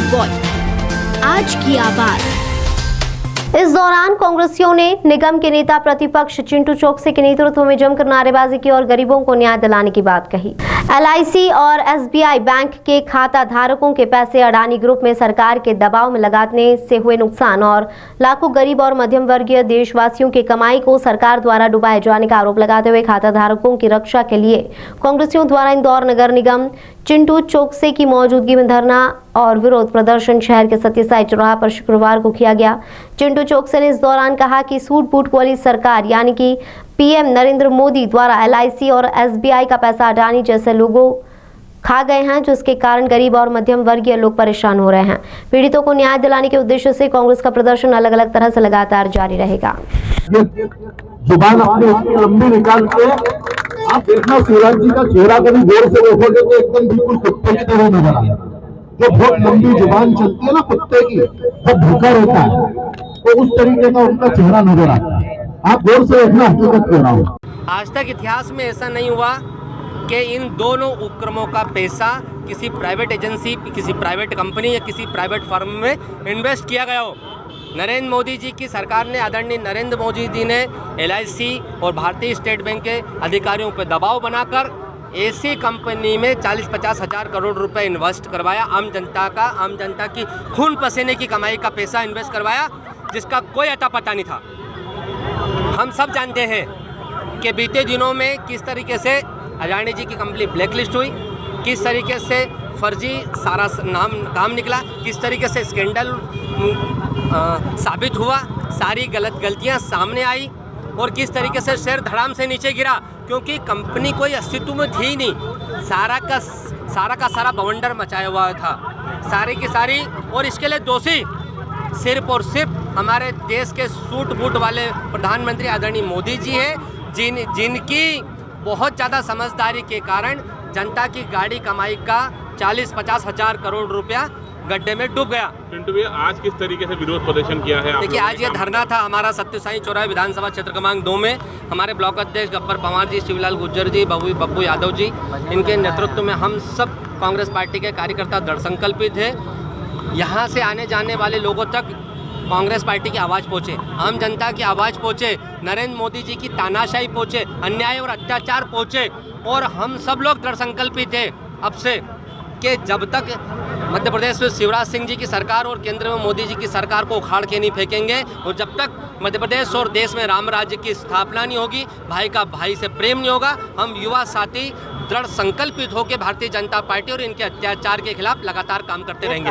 Voice, आज की आवाज। इस दौरान कांग्रेसियों ने निगम के नेता प्रतिपक्ष चिंटू चौकसी के नेतृत्व में जमकर नारेबाजी की और गरीबों को न्याय दिलाने की बात कही। LIC और SBI बैंक के खाता धारकों के पैसे अडानी ग्रुप में सरकार के दबाव में लगाने से हुए नुकसान और लाखों गरीब और मध्यम वर्गीय देशवासियों की कमाई को सरकार द्वारा डुबाए जाने का आरोप लगाते हुए खाता धारकों की रक्षा के लिए कांग्रेसियों द्वारा इंदौर नगर निगम चिंटू चौकसी की मौजूदगी में धरना और विरोध प्रदर्शन शहर के सत्यसाई चौराहा पर शुक्रवार को किया गया। चिंटू चौकसी ने इस दौरान कहा कि सूट बूट वाली सरकार यानी कि PM नरेंद्र मोदी द्वारा LIC और SBI का पैसा अडानी जैसे लोगों खा गए हैं, जिसके कारण गरीब और मध्यम वर्गीय लोग परेशान हो रहे हैं। पीड़ितों को न्याय दिलाने के उद्देश्य से कांग्रेस का प्रदर्शन अलग अलग तरह से लगातार जारी रहेगा। जुबान अपनी लंबी निकाल के आप देखना, शिवराज जी का चेहरा कभी गौर से देखोगे तो एकदम बिल्कुल कुत्ते की तरह नजर आएगा। जो बहुत लंबी जुबान चलती है ना कुत्ते की, जब भूखा रहता है तो उस तरीके का उनका चेहरा नजर आता है। आप गौर से देखना, हकीकत कह रहा हूँ। आज तक इतिहास में ऐसा नहीं हुआ कि इन दोनों उपक्रमों का पैसा किसी प्राइवेट एजेंसी, किसी प्राइवेट कंपनी या किसी प्राइवेट फर्म में इन्वेस्ट किया गया हो। नरेंद्र मोदी जी की सरकार ने, आदरणीय नरेंद्र मोदी जी ने LIC और भारतीय स्टेट बैंक के अधिकारियों पर दबाव बनाकर ऐसी कंपनी में 40-50 हज़ार करोड़ रुपए इन्वेस्ट करवाया। आम जनता की खून पसीने की कमाई का पैसा इन्वेस्ट करवाया, जिसका कोई अता पता नहीं था। हम सब जानते हैं कि बीते दिनों में किस तरीके से अडानी जी की कंपनी ब्लैकलिस्ट हुई, किस तरीके से फर्जी सारा काम निकला, किस तरीके से स्कैंडल साबित हुआ, सारी गलतियां सामने आई और किस तरीके से शेयर धड़ाम से नीचे गिरा, क्योंकि कंपनी कोई अस्तित्व में थी नहीं। सारा का सारा बवंडर मचाया हुआ था, सारी की सारी। और इसके लिए दोषी सिर्फ और सिर्फ हमारे देश के सूट बूट वाले प्रधानमंत्री आदरणीय मोदी जी हैं, जिनकी बहुत ज़्यादा समझदारी के कारण जनता की गाड़ी कमाई का 40-50 हज़ार करोड़ रुपया गड्ढे में डूब गया। चिंटू भैया, आज किस तरीके से विरोध प्रदर्शन किया है? देखिए, आज ये धरना था हमारा सत्यसाई चौराहा विधानसभा क्षेत्र क्रमांक 2 में। हमारे ब्लॉक अध्यक्ष गब्बर पवार जी, शिवलाल गुर्जर जी, बब्बू यादव जी, इनके नेतृत्व में हम सब कांग्रेस पार्टी के कार्यकर्ता दृढ़ संकल्पित है। यहाँ से आने जाने वाले लोगों तक कांग्रेस पार्टी की आवाज़ पहुँचे, आम जनता की आवाज़ पहुँचे, नरेंद्र मोदी जी की तानाशाही पहुँचे, अन्याय और अत्याचार पहुँचे। और हम सब लोग दृढ़ संकल्पित थे अब से कि जब तक मध्य प्रदेश में शिवराज सिंह जी की सरकार और केंद्र में मोदी जी की सरकार को उखाड़ के नहीं फेंकेंगे, और जब तक मध्य प्रदेश और देश में राम राज्य की स्थापना नहीं होगी, भाई का भाई से प्रेम नहीं होगा, हम युवा साथी दृढ़ संकल्पित होकर भारतीय जनता पार्टी और इनके अत्याचार के खिलाफ लगातार काम करते रहेंगे।